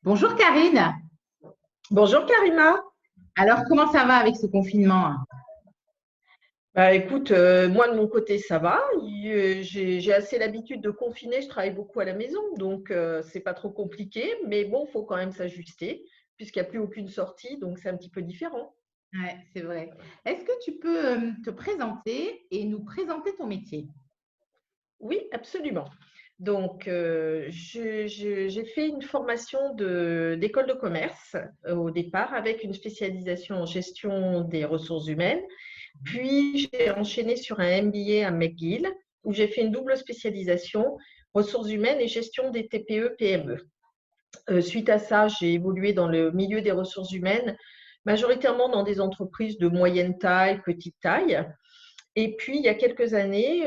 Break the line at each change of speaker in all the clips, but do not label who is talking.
Bonjour Karine.
Bonjour Karima.
Alors, comment ça va avec ce confinement?
Bah, écoute, moi de mon côté ça va. J'ai assez l'habitude de confiner, je travaille beaucoup à la maison, donc c'est pas trop compliqué. Mais bon, il faut quand même s'ajuster puisqu'il n'y a plus aucune sortie, donc c'est un petit peu différent.
Ouais, c'est vrai. Est-ce que tu peux te présenter et nous présenter ton métier?
Oui, absolument. Donc, j'ai fait une formation d'école de commerce au départ avec une spécialisation en gestion des ressources humaines. Puis, j'ai enchaîné sur un MBA à McGill où j'ai fait une double spécialisation ressources humaines et gestion des TPE-PME. Suite à ça, j'ai évolué dans le milieu des ressources humaines, majoritairement dans des entreprises de moyenne taille, petite taille. Et puis, il y a quelques années,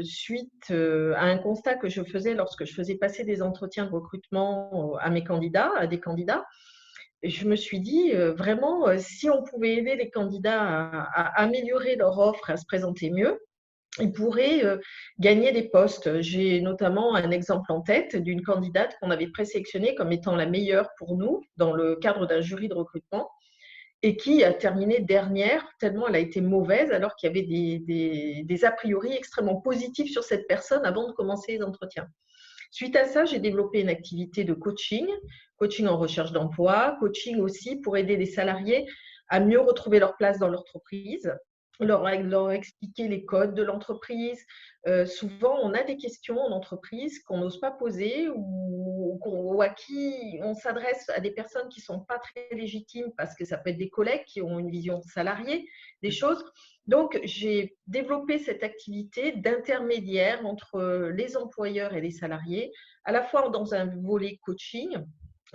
suite à un constat que je faisais lorsque je faisais passer des entretiens de recrutement à mes candidats, à des candidats, je me suis dit vraiment, si on pouvait aider les candidats à améliorer leur offre, à se présenter mieux, ils pourraient gagner des postes. J'ai notamment un exemple en tête d'une candidate qu'on avait présélectionnée comme étant la meilleure pour nous dans le cadre d'un jury de recrutement et qui a terminé dernière tellement elle a été mauvaise alors qu'il y avait des a priori extrêmement positifs sur cette personne avant de commencer les entretiens. Suite à ça, j'ai développé une activité de coaching, coaching en recherche d'emploi, coaching aussi pour aider les salariés à mieux retrouver leur place dans l'entreprise, leur expliquer les codes de l'entreprise. Souvent, on a des questions en entreprise qu'on n'ose pas poser ou à qui on s'adresse à des personnes qui ne sont pas très légitimes parce que ça peut être des collègues qui ont une vision salariée des choses. Donc, j'ai développé cette activité d'intermédiaire entre les employeurs et les salariés, à la fois dans un volet coaching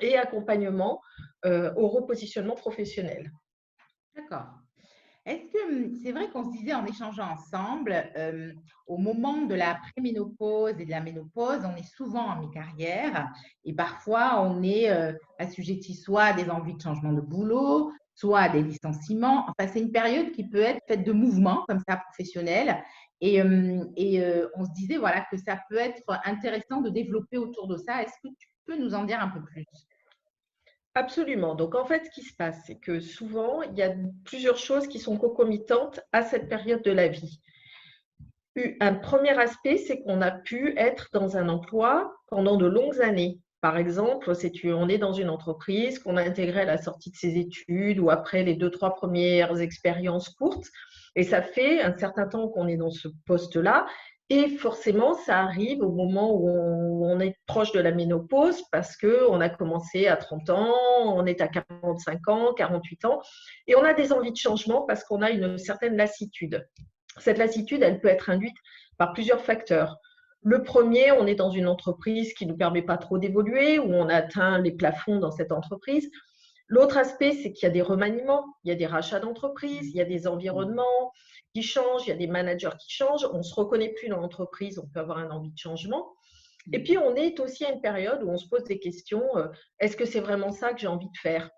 et accompagnement au repositionnement professionnel.
D'accord. Est-ce que c'est vrai qu'on se disait en échangeant ensemble, au moment de la préménopause et de la ménopause, on est souvent en mi-carrière et parfois on est assujetti soit à des envies de changement de boulot, soit à des licenciements. Enfin, c'est une période qui peut être faite de mouvements comme ça professionnels. On se disait voilà, que ça peut être intéressant de développer autour de ça. Est-ce que tu peux nous en dire un peu plus?
Absolument. Donc, en fait, ce qui se passe, c'est que souvent, il y a plusieurs choses qui sont concomitantes à cette période de la vie. Un premier aspect, c'est qu'on a pu être dans un emploi pendant de longues années. Par exemple, on est dans une entreprise qu'on a intégrée à la sortie de ses études ou après les 2, 3 premières expériences courtes. Et ça fait un certain temps qu'on est dans ce poste-là. Et forcément, ça arrive au moment où on est proche de la ménopause parce qu'on a commencé à 30 ans, on est à 45 ans, 48 ans, et on a des envies de changement parce qu'on a une certaine lassitude. Cette lassitude, elle peut être induite par plusieurs facteurs. Le premier, on est dans une entreprise qui ne nous permet pas trop d'évoluer, où on atteint les plafonds dans cette entreprise. L'autre aspect, c'est qu'il y a des remaniements, il y a des rachats d'entreprises, il y a des environnements qui changent, il y a des managers qui changent, on ne se reconnaît plus dans l'entreprise, on peut avoir un envie de changement. Et puis, on est aussi à une période où on se pose des questions, est-ce que c'est vraiment ça que j'ai envie de faire?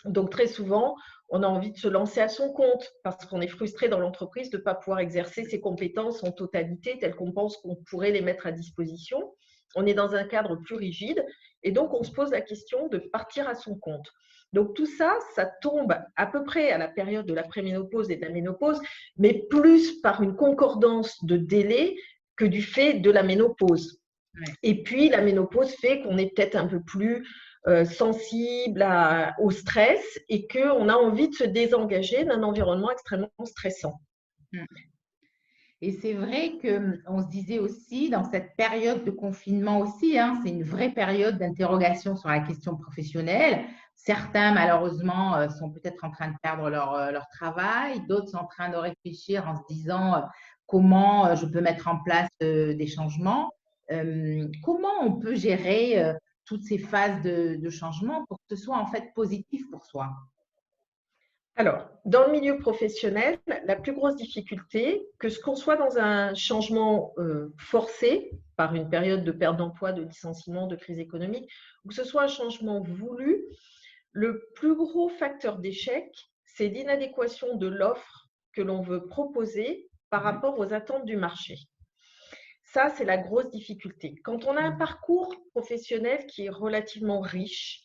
Donc, très souvent, on a envie de se lancer à son compte parce qu'on est frustré dans l'entreprise de ne pas pouvoir exercer ses compétences en totalité telles qu'on pense qu'on pourrait les mettre à disposition. On est dans un cadre plus rigide et donc on se pose la question de partir à son compte. Donc tout ça, ça tombe à peu près à la période de la préménopause et de la ménopause, mais plus par une concordance de délai que du fait de la ménopause.
Ouais.
Et puis, la ménopause fait qu'on est peut-être un peu plus sensible au stress et qu'on a envie de se désengager d'un environnement extrêmement stressant.
Et c'est vrai qu'on se disait aussi, dans cette période de confinement aussi, hein, c'est une vraie période d'interrogation sur la question professionnelle. Certains, malheureusement, sont peut-être en train de perdre leur travail. D'autres sont en train de réfléchir en se disant comment je peux mettre en place des changements. Comment on peut gérer toutes ces phases de changement pour que ce soit en fait positif pour soi?
Alors, dans le milieu professionnel, la plus grosse difficulté, que ce qu'on soit dans un changement forcé par une période de perte d'emploi, de licenciement, de crise économique, ou que ce soit un changement voulu, le plus gros facteur d'échec, c'est l'inadéquation de l'offre que l'on veut proposer par rapport aux attentes du marché. Ça, c'est la grosse difficulté. Quand on a un parcours professionnel qui est relativement riche,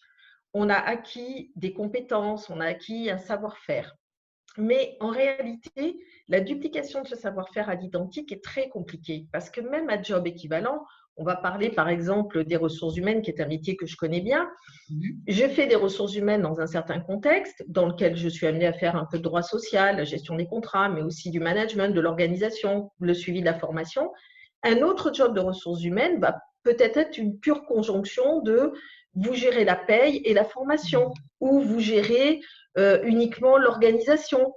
on a acquis des compétences, on a acquis un savoir-faire. Mais en réalité, la duplication de ce savoir-faire à l'identique est très compliquée parce que même à job équivalent, on va parler par exemple des ressources humaines, qui est un métier que je connais bien. Je fais des ressources humaines dans un certain contexte dans lequel je suis amenée à faire un peu de droit social, la gestion des contrats, mais aussi du management, de l'organisation, le suivi de la formation. Un autre job de ressources humaines va peut-être être une pure conjonction de vous gérez la paye et la formation, ou vous gérez uniquement l'organisation.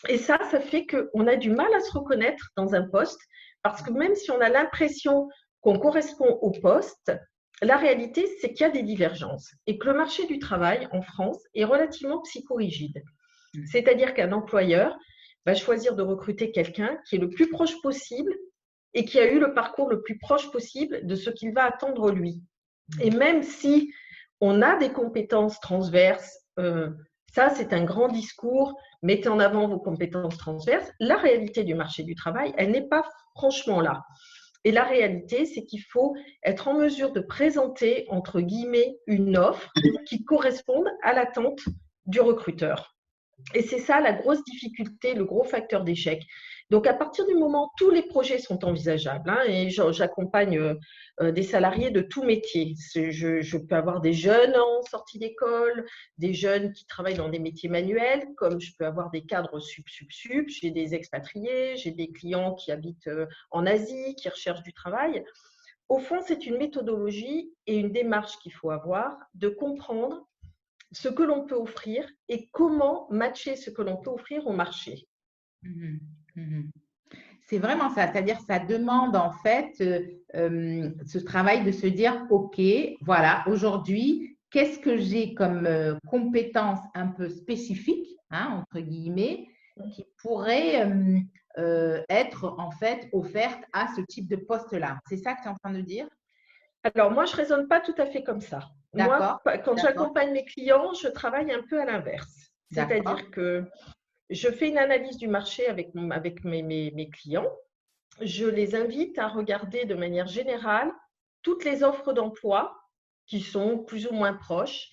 Et ça fait qu'on a du mal à se reconnaître dans un poste, parce que même si on a l'impression qu'on correspond au poste, la réalité, c'est qu'il y a des divergences et que le marché du travail en France est relativement psychorigide. C'est-à-dire qu'un employeur va choisir de recruter quelqu'un qui est le plus proche possible et qui a eu le parcours le plus proche possible de ce qu'il va attendre lui. Et même si on a des compétences transverses, ça c'est un grand discours, mettez en avant vos compétences transverses, la réalité du marché du travail, elle n'est pas franchement là. Et la réalité, c'est qu'il faut être en mesure de présenter, entre guillemets, une offre qui corresponde à l'attente du recruteur. Et c'est ça la grosse difficulté, le gros facteur d'échec. Donc, à partir du moment où tous les projets sont envisageables, et j'accompagne des salariés de tout métier. Je peux avoir des jeunes en sortie d'école, des jeunes qui travaillent dans des métiers manuels, comme je peux avoir des cadres sup. J'ai des expatriés, j'ai des clients qui habitent en Asie, qui recherchent du travail. Au fond, c'est une méthodologie et une démarche qu'il faut avoir de comprendre ce que l'on peut offrir et comment matcher ce que l'on peut offrir au marché.
C'est vraiment ça, c'est-à-dire ça demande en fait ce travail de se dire, OK, voilà, aujourd'hui, qu'est-ce que j'ai comme compétences un peu spécifiques, entre guillemets, qui pourraient être en fait offertes à ce type de poste-là. C'est ça que tu es en train de dire?
Alors, moi, je ne raisonne pas tout à fait comme ça. Moi, quand j'accompagne mes clients, je travaille un peu à l'inverse. C'est-à-dire que je fais une analyse du marché avec mes clients. Je les invite à regarder de manière générale toutes les offres d'emploi qui sont plus ou moins proches,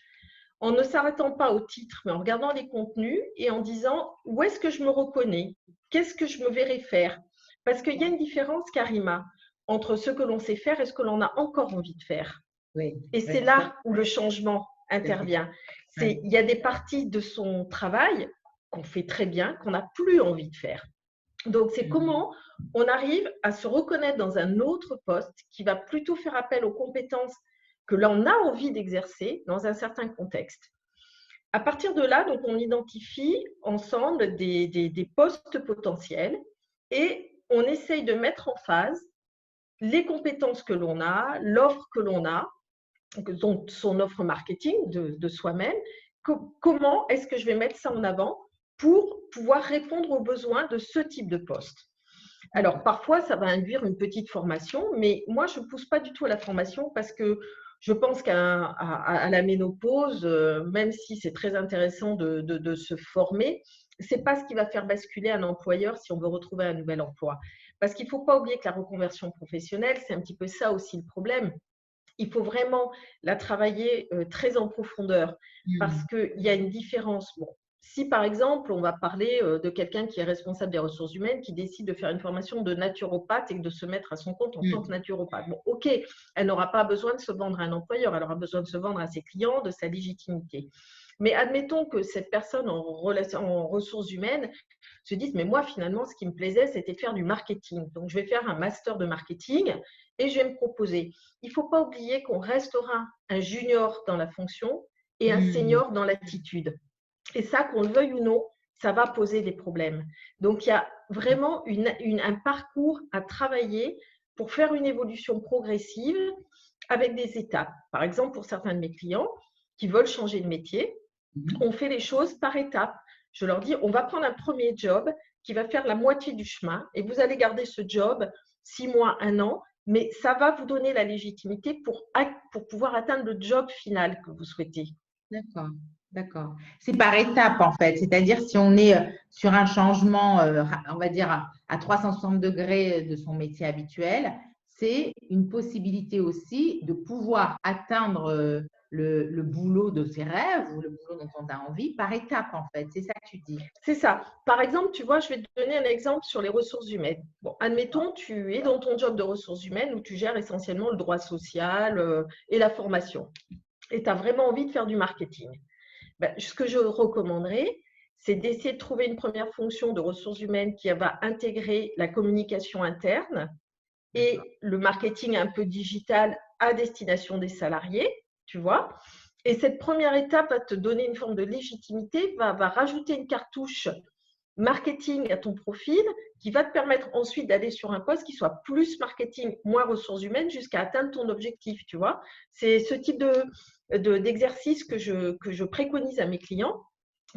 en ne s'arrêtant pas au titre, mais en regardant les contenus et en disant où est-ce que je me reconnais, qu'est-ce que je me verrais faire. Parce qu'il y a une différence, Karima, entre ce que l'on sait faire et ce que l'on a encore envie de faire. Et c'est là où le changement intervient. Il y a des parties de son travail qu'on fait très bien, qu'on n'a plus envie de faire. Donc, c'est comment on arrive à se reconnaître dans un autre poste qui va plutôt faire appel aux compétences que l'on a envie d'exercer dans un certain contexte. À partir de là, donc, on identifie ensemble des postes potentiels et on essaye de mettre en phase les compétences que l'on a, l'offre que l'on a, donc son offre marketing de soi-même. Comment est-ce que je vais mettre ça en avant pour pouvoir répondre aux besoins de ce type de poste? Alors, parfois, ça va induire une petite formation, mais moi, je ne pousse pas du tout à la formation parce que je pense qu'à la ménopause, même si c'est très intéressant de se former, ce n'est pas ce qui va faire basculer un employeur si on veut retrouver un nouvel emploi. Parce qu'il ne faut pas oublier que la reconversion professionnelle, c'est un petit peu ça aussi le problème. Il faut vraiment la travailler très en profondeur parce qu'il y a une différence. Bon, si par exemple, on va parler de quelqu'un qui est responsable des ressources humaines, qui décide de faire une formation de naturopathe et de se mettre à son compte en tant que naturopathe. Bon, ok, elle n'aura pas besoin de se vendre à un employeur, elle aura besoin de se vendre à ses clients, de sa légitimité. Mais admettons que cette personne en ressources humaines se dise, mais moi finalement, ce qui me plaisait, c'était de faire du marketing. Donc, je vais faire un master de marketing et je vais me proposer. Il ne faut pas oublier qu'on restera un junior dans la fonction et un senior dans l'attitude. Et ça, qu'on le veuille ou non, ça va poser des problèmes. Donc, il y a vraiment un parcours à travailler pour faire une évolution progressive avec des étapes. Par exemple, pour certains de mes clients qui veulent changer de métier, on fait les choses par étapes. Je leur dis, on va prendre un premier job qui va faire la moitié du chemin et vous allez garder ce job 6 mois, 1 an, mais ça va vous donner la légitimité pour pouvoir atteindre le job final que vous souhaitez.
D'accord, d'accord. C'est par étapes en fait, c'est-à-dire si on est sur un changement, on va dire à 360 degrés de son métier habituel, c'est une possibilité aussi de pouvoir atteindre le boulot de ses rêves ou le boulot dont on a envie par étapes, en fait. C'est ça que tu dis.
C'est ça. Par exemple, tu vois, je vais te donner un exemple sur les ressources humaines. Bon, admettons, tu es dans ton job de ressources humaines où tu gères essentiellement le droit social et la formation. Et tu as vraiment envie de faire du marketing. Ben, ce que je recommanderais, c'est d'essayer de trouver une première fonction de ressources humaines qui va intégrer la communication interne et le marketing un peu digital à destination des salariés, tu vois. Et cette première étape va te donner une forme de légitimité, va rajouter une cartouche marketing à ton profil qui va te permettre ensuite d'aller sur un poste qui soit plus marketing, moins ressources humaines jusqu'à atteindre ton objectif, tu vois. C'est ce type d'exercice que je préconise à mes clients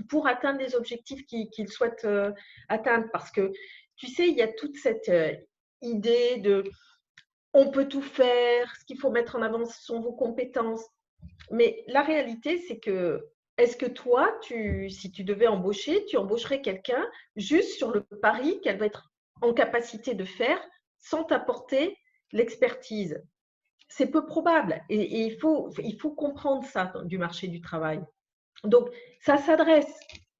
pour atteindre les objectifs qu'ils souhaitent atteindre. Parce que, tu sais, il y a toute cette idée de on peut tout faire, ce qu'il faut mettre en avant, ce sont vos compétences. Mais la réalité, c'est que est-ce que toi, si tu devais embaucher, tu embaucherais quelqu'un juste sur le pari qu'elle va être en capacité de faire sans t'apporter l'expertise? C'est peu probable et il faut comprendre ça du marché du travail. Donc, ça s'adresse,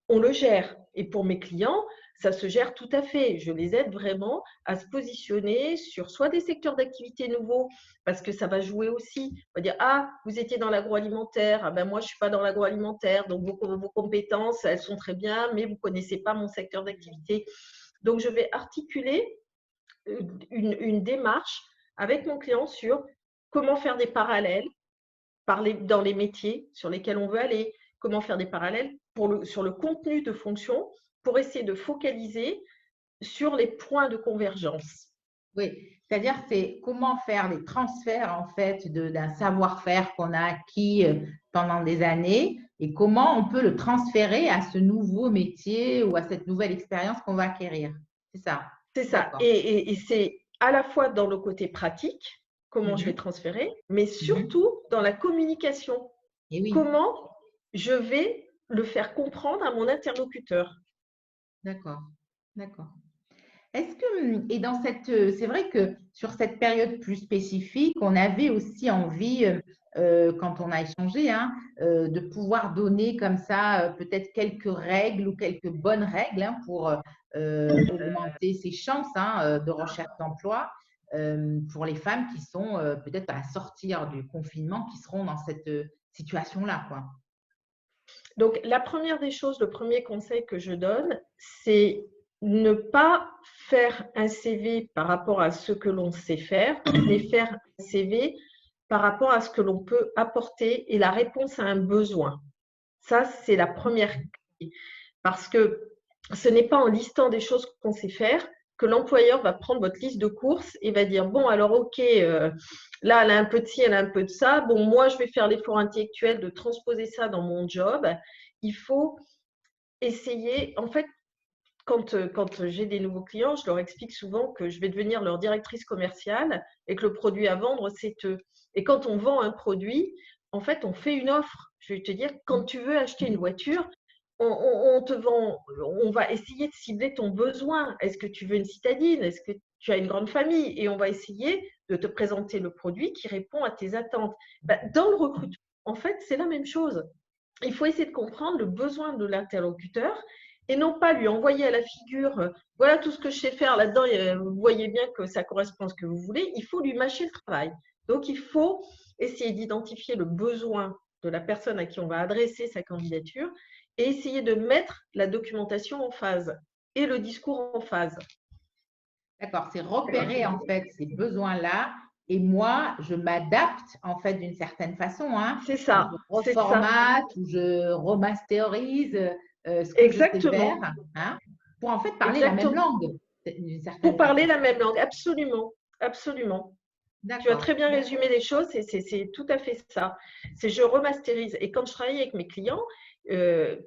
on le gère. Et pour mes clients, ça se gère tout à fait. Je les aide vraiment à se positionner sur soit des secteurs d'activité nouveaux, parce que ça va jouer aussi. On va dire, ah, vous étiez dans l'agroalimentaire, ah ben moi, je ne suis pas dans l'agroalimentaire, donc vos compétences, elles sont très bien, mais vous ne connaissez pas mon secteur d'activité. Donc, je vais articuler une démarche avec mon client sur comment faire des parallèles dans les métiers sur lesquels on veut aller, comment faire des parallèles sur le contenu de fonction pour essayer de focaliser sur les points de convergence.
Oui, c'est-à-dire c'est comment faire des transferts en fait d'un savoir-faire qu'on a acquis pendant des années et comment on peut le transférer à ce nouveau métier ou à cette nouvelle expérience qu'on va acquérir. C'est ça.
C'est ça. Et c'est à la fois dans le côté pratique, comment je vais transférer, mais surtout dans la communication.
Et oui.
Comment je vais le faire comprendre à mon interlocuteur.
D'accord, d'accord. Est-ce que, et dans c'est vrai que sur cette période plus spécifique, on avait aussi envie, quand on a échangé, hein, de pouvoir donner comme ça peut-être quelques règles ou quelques bonnes règles pour augmenter ses chances de recherche d'emploi pour les femmes qui sont peut-être à sortir du confinement, qui seront dans cette situation-là, quoi.
Donc, la première des choses, le premier conseil que je donne, c'est ne pas faire un CV par rapport à ce que l'on sait faire, mais faire un CV par rapport à ce que l'on peut apporter et la réponse à un besoin. Ça, c'est la première clé. Parce que ce n'est pas en listant des choses qu'on sait faire que l'employeur va prendre votre liste de courses et va dire, bon, alors, OK, là, elle a un peu de ci, elle a un peu de ça. Bon, moi, je vais faire l'effort intellectuel de transposer ça dans mon job. Il faut essayer, en fait, quand j'ai des nouveaux clients, je leur explique souvent que je vais devenir leur directrice commerciale et que le produit à vendre, c'est eux. Et quand on vend un produit, en fait, on fait une offre. Je vais te dire, quand tu veux acheter une voiture, on te vend, on va essayer de cibler ton besoin. Est-ce que tu veux une citadine? Est-ce que tu as une grande famille? Et on va essayer de te présenter le produit qui répond à tes attentes. Dans le recrutement, en fait, c'est la même chose. Il faut essayer de comprendre le besoin de l'interlocuteur et non pas lui envoyer à la figure voilà tout ce que je sais faire là-dedans, vous voyez bien que ça correspond à ce que vous voulez. Il faut lui mâcher le travail. Donc, il faut essayer d'identifier le besoin de la personne à qui on va adresser sa candidature et essayer de mettre la documentation en phase et le discours en phase.
D'accord, c'est repérer en fait ces besoins-là et moi, je m'adapte en fait d'une certaine façon.
C'est ça.
Je reformate ou je remasterise ce que je sais faire pour en fait parler la même langue.
Pour parler la même langue, absolument. Absolument. Tu as très bien résumé les choses, c'est tout à fait ça. C'est je remasterise. Et quand je travaille avec mes clients,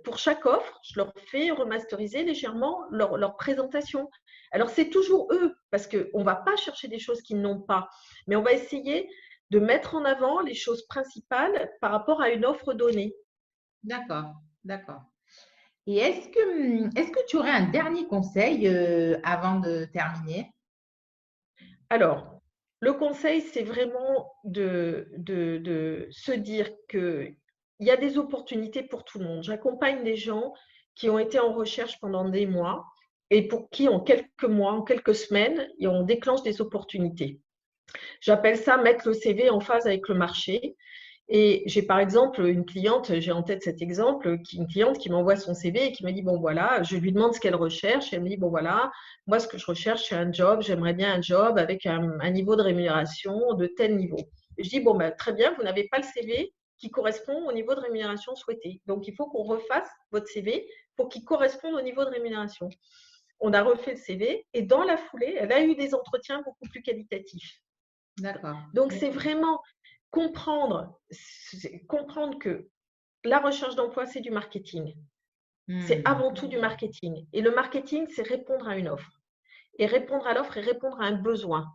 pour chaque offre, je leur fais remasteriser légèrement leur présentation. Alors, c'est toujours eux, parce qu'on ne va pas chercher des choses qu'ils n'ont pas, mais on va essayer de mettre en avant les choses principales par rapport à une offre donnée.
D'accord, d'accord. Et est-ce que tu aurais un dernier conseil avant de terminer?
Alors, Le conseil, c'est vraiment de se dire qu'il y a des opportunités pour tout le monde. J'accompagne des gens qui ont été en recherche pendant des mois et pour qui, en quelques mois, en quelques semaines, on déclenche des opportunités. J'appelle ça mettre le CV en phase avec le marché. Et j'ai par exemple une cliente, j'ai en tête cet exemple, une cliente qui m'envoie son CV et qui me dit, bon voilà, je lui demande ce qu'elle recherche. Elle me dit, bon voilà, moi ce que je recherche, c'est un job, j'aimerais bien un job avec un niveau de rémunération de tel niveau. Et je dis, bon ben, très bien, vous n'avez pas le CV qui correspond au niveau de rémunération souhaité. Donc il faut qu'on refasse votre CV pour qu'il corresponde au niveau de rémunération. On a refait le CV et dans la foulée, elle a eu des entretiens beaucoup plus qualitatifs.
D'accord.
Donc c'est vraiment comprendre que la recherche d'emploi, c'est du marketing. C'est avant tout du marketing. Et le marketing, c'est répondre à une offre. Et répondre à l'offre et répondre à un besoin.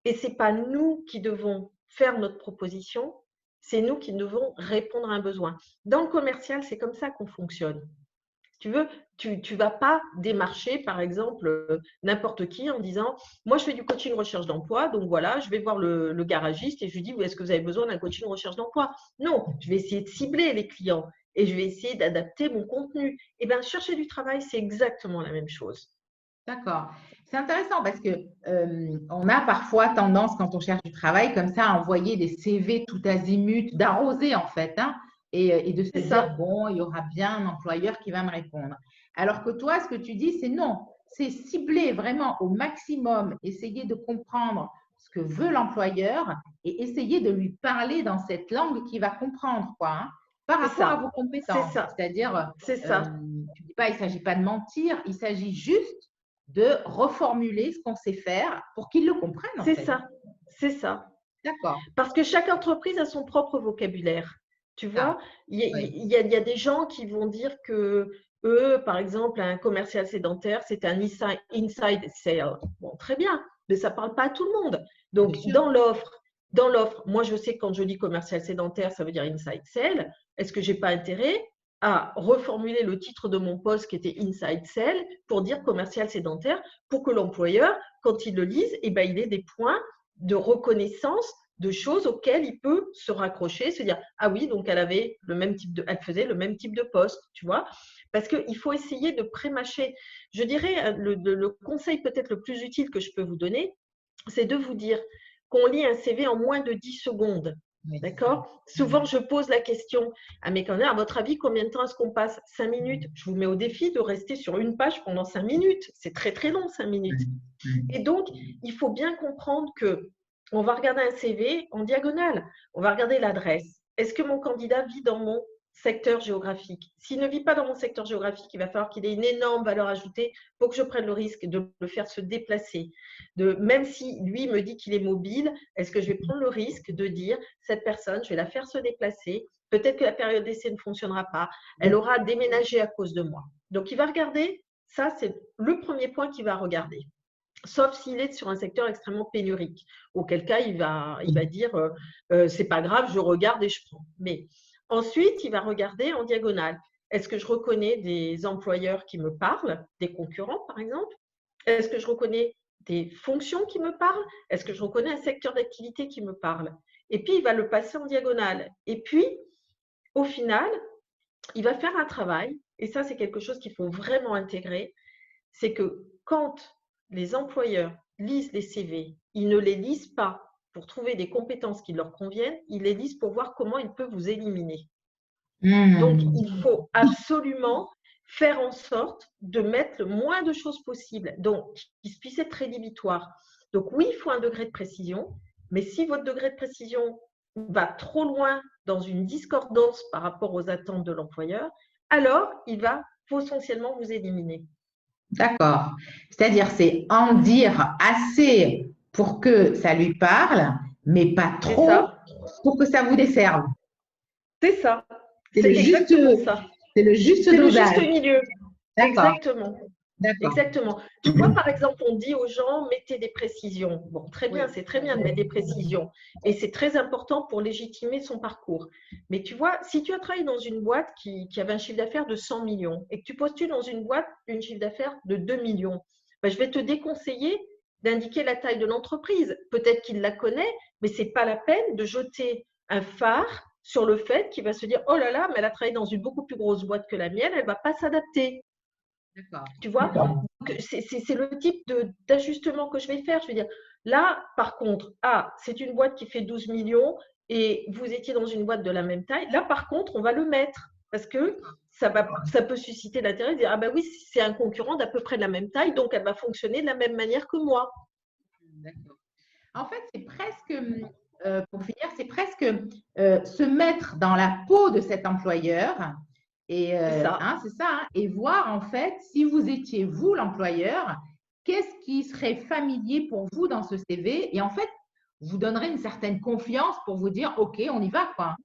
Et ce n'est pas nous qui devons faire notre proposition, c'est nous qui devons répondre à un besoin. Dans le commercial, c'est comme ça qu'on fonctionne. Tu veux, tu vas pas démarcher, par exemple, n'importe qui en disant « Moi, je fais du coaching recherche d'emploi, donc voilà, je vais voir le garagiste et je lui dis « Est-ce que vous avez besoin d'un coaching recherche d'emploi ?» Non, je vais essayer de cibler les clients et je vais essayer d'adapter mon contenu. Eh bien, chercher du travail, c'est exactement la même chose.
D'accord. C'est intéressant parce que on a parfois tendance, quand on cherche du travail, comme ça, à envoyer des CV tout azimut, d'arroser en fait, hein, et de se
C'est
dire,
ça,
bon, il y aura bien un employeur qui va me répondre. Alors que toi, ce que tu dis, c'est non, c'est cibler vraiment au maximum, essayer de comprendre ce que veut l'employeur et essayer de lui parler dans cette langue qu'il va comprendre, quoi, hein, par
c'est
rapport à
ça,
vos
c'est
compétences.
ça,
C'est-à-dire,
c'est
euh,
ça,
tu ne dis pas, il ne s'agit pas de mentir, il s'agit juste de reformuler ce qu'on sait faire pour qu'ils le comprennent en
c'est
fait.
ça, c'est ça.
D'accord.
Parce que chaque entreprise a son propre vocabulaire. Tu
Ah,
vois,
oui.
il y a des gens qui vont dire que eux, par exemple, un commercial sédentaire, c'est un inside sale. Bon, très bien, mais ça ne parle pas à tout le monde.
Bien
Donc,
sûr.
dans l'offre, moi, je sais que quand je dis commercial sédentaire, ça veut dire inside sale. Est-ce que je n'ai pas intérêt à reformuler le titre de mon poste qui était inside sale pour dire commercial sédentaire pour que l'employeur, quand il le lise, eh ben, il ait des points de reconnaissance de choses auxquelles il peut se raccrocher, se dire ah oui, donc elle faisait le même type de poste, tu vois, parce qu'il faut essayer de pré-mâcher. Je dirais le conseil peut-être le plus utile que je peux vous donner, c'est de vous dire qu'on lit un CV en moins de 10 secondes.
Oui.
D'accord. Souvent, je pose la question à mes candidats, à votre avis, combien de temps est-ce qu'on passe? 5 minutes. Je vous mets au défi de rester sur une page pendant 5 minutes. C'est très, très long, 5 minutes. Et donc, il faut bien comprendre que on va regarder un CV en diagonale. On va regarder l'adresse. Est-ce que mon candidat vit dans mon secteur géographique? S'il ne vit pas dans mon secteur géographique, il va falloir qu'il ait une énorme valeur ajoutée pour que je prenne le risque de le faire se déplacer. Même si lui me dit qu'il est mobile, est-ce que je vais prendre le risque de dire cette personne, je vais la faire se déplacer? Peut-être que la période d'essai ne fonctionnera pas. Elle aura déménagé à cause de moi. Donc, il va regarder. Ça, c'est le premier point qu'il va regarder. Sauf s'il est sur un secteur extrêmement pénurique, auquel cas il va dire c'est pas grave, je regarde et je prends. Mais ensuite, il va regarder en diagonale. Est-ce que je reconnais des employeurs qui me parlent, des concurrents par exemple? Est-ce que je reconnais des fonctions qui me parlent? Est-ce que je reconnais un secteur d'activité qui me parle? Et puis, il va le passer en diagonale. Et puis, au final, il va faire un travail, et ça, c'est quelque chose qu'il faut vraiment intégrer, c'est que quand les employeurs lisent les CV, ils ne les lisent pas pour trouver des compétences qui leur conviennent, ils les lisent pour voir comment ils peuvent vous éliminer. Donc, il faut absolument faire en sorte de mettre le moins de choses possible, donc qui puisse être rédhibitoire. Donc oui, il faut un degré de précision, mais si votre degré de précision va trop loin dans une discordance par rapport aux attentes de l'employeur, alors il va potentiellement vous éliminer.
D'accord. C'est-à-dire, c'est en dire assez pour que ça lui parle, mais pas
C'est
trop
ça,
pour que ça vous desserve.
c'est ça,
C'est
c'est
le juste,
exactement ça.
c'est le juste
C'est le juste
dosage.
milieu.
D'accord,
Exactement.
d'accord.
Exactement. Tu vois, par exemple, on dit aux gens, mettez des précisions. Bon, très bien,
Oui.
c'est très bien de mettre des précisions. Et c'est très important pour légitimer son parcours. Mais tu vois, si tu as travaillé dans une boîte qui avait un chiffre d'affaires de 100 millions et que tu postules dans une boîte, une chiffre d'affaires de 2 millions, ben, je vais te déconseiller d'indiquer la taille de l'entreprise. Peut-être qu'il la connaît, mais ce n'est pas la peine de jeter un phare sur le fait qu'il va se dire « Oh là là, mais elle a travaillé dans une beaucoup plus grosse boîte que la mienne, elle ne va pas s'adapter. » Tu vois? C'est le type d'ajustement que je vais faire. Je vais dire, là, par contre, c'est une boîte qui fait 12 millions et vous étiez dans une boîte de la même taille. Là, par contre, on va le mettre parce que ça peut susciter l'intérêt de dire, ah ben oui, c'est un concurrent d'à peu près de la même taille, donc elle va fonctionner de la même manière que moi.
D'accord. En fait, c'est presque, pour finir, c'est presque se mettre dans la peau de cet employeur et c'est ça, hein, et voir en fait si vous étiez vous l'employeur, qu'est-ce qui serait familier pour vous dans ce CV et en fait, vous donnerez une certaine confiance pour vous dire OK, on y va quoi.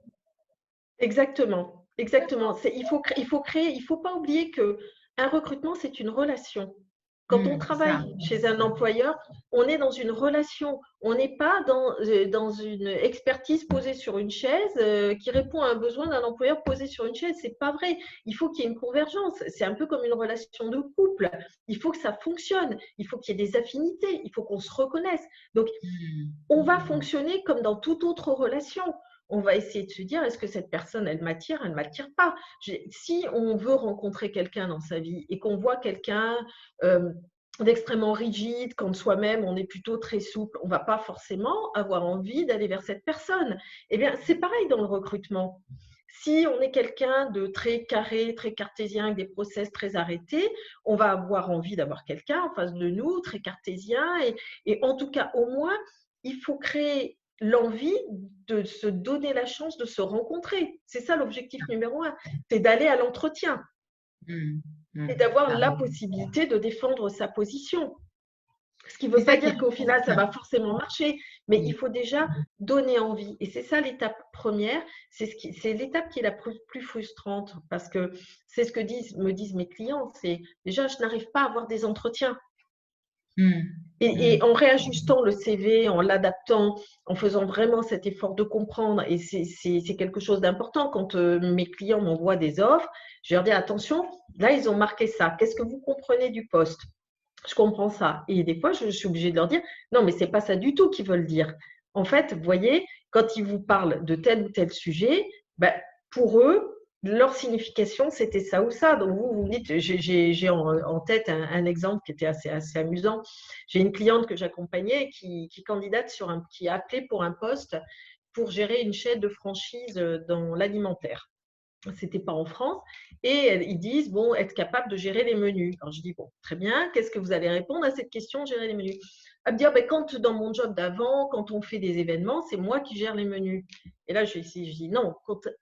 Exactement, exactement. Il faut créer, il faut pas oublier que un recrutement, c'est une relation. Quand on travaille chez un employeur, on est dans une relation. On n'est pas dans une expertise posée sur une chaise qui répond à un besoin d'un employeur posé sur une chaise. C'est pas vrai. Il faut qu'il y ait une convergence. C'est un peu comme une relation de couple. Il faut que ça fonctionne. Il faut qu'il y ait des affinités. Il faut qu'on se reconnaisse. Donc, on va fonctionner comme dans toute autre relation. On va essayer de se dire, est-ce que cette personne, elle m'attire, elle ne m'attire pas? Si on veut rencontrer quelqu'un dans sa vie et qu'on voit quelqu'un d'extrêmement rigide, quand soi-même, on est plutôt très souple, on ne va pas forcément avoir envie d'aller vers cette personne. Eh bien, c'est pareil dans le recrutement. Si on est quelqu'un de très carré, très cartésien, avec des process très arrêtés, on va avoir envie d'avoir quelqu'un en face de nous, très cartésien. Et en tout cas, au moins, il faut créer l'envie de se donner la chance de se rencontrer. C'est ça l'objectif numéro 1, c'est d'aller à l'entretien et d'avoir la possibilité de défendre sa position. Ce qui ne veut pas dire qu'au final, ça va forcément marcher, mais il faut déjà donner envie. Et c'est ça l'étape première, c'est l'étape qui est la plus frustrante parce que c'est ce que me disent mes clients, c'est déjà, je n'arrive pas à avoir des entretiens. Et en réajustant le CV, en l'adaptant, en faisant vraiment cet effort de comprendre, et c'est quelque chose d'important quand mes clients m'envoient des offres, je leur dis attention, là ils ont marqué ça, qu'est-ce que vous comprenez du poste? Je comprends ça. Et des fois, je suis obligée de leur dire non, mais ce n'est pas ça du tout qu'ils veulent dire. En fait, vous voyez, quand ils vous parlent de tel ou tel sujet, ben, pour eux, leur signification, c'était ça ou ça. Donc, vous me dites, j'ai en tête un exemple qui était assez amusant. J'ai une cliente que j'accompagnais qui candidate qui a appelé pour un poste pour gérer une chaîne de franchise dans l'alimentaire. C'était pas en France, et ils disent, bon, être capable de gérer les menus. Alors, je dis, bon, très bien, qu'est-ce que vous allez répondre à cette question, gérer les menus? Elle me dit, ben, quand dans mon job d'avant, quand on fait des événements, c'est moi qui gère les menus. Et là, je dis, non,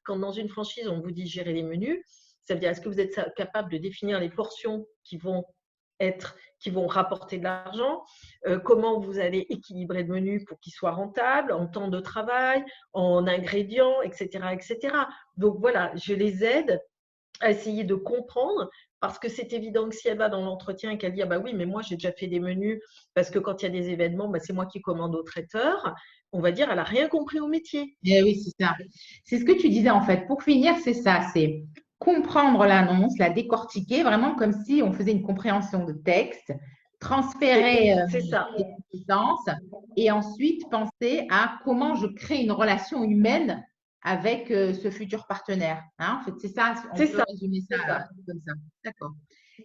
quand dans une franchise, on vous dit gérer les menus, ça veut dire, est-ce que vous êtes capable de définir les portions qui vont rapporter de l'argent, comment vous allez équilibrer le menu pour qu'il soit rentable, en temps de travail, en ingrédients, etc., etc. Donc voilà, je les aide à essayer de comprendre, parce que c'est évident que si elle va dans l'entretien et qu'elle dit ah bah oui, mais moi j'ai déjà fait des menus, parce que quand il y a des événements, bah, c'est moi qui commande au traiteur, on va dire elle n'a rien compris au métier.
Et oui, c'est ça. C'est ce que tu disais en fait. Pour finir, c'est ça, c'est comprendre l'annonce, la décortiquer, vraiment comme si on faisait une compréhension de texte, transférer les compétences et ensuite penser à comment je crée une relation humaine avec ce futur partenaire. Hein, en fait, c'est ça, on peut résumer ça comme ça. D'accord.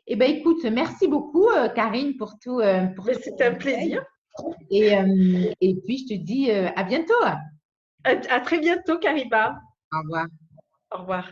Eh bien, écoute, merci beaucoup, Karine, pour tout.
C'était un plaisir.
Et puis, je te dis à bientôt.
À très bientôt, Kariba.
Au revoir.
Au revoir.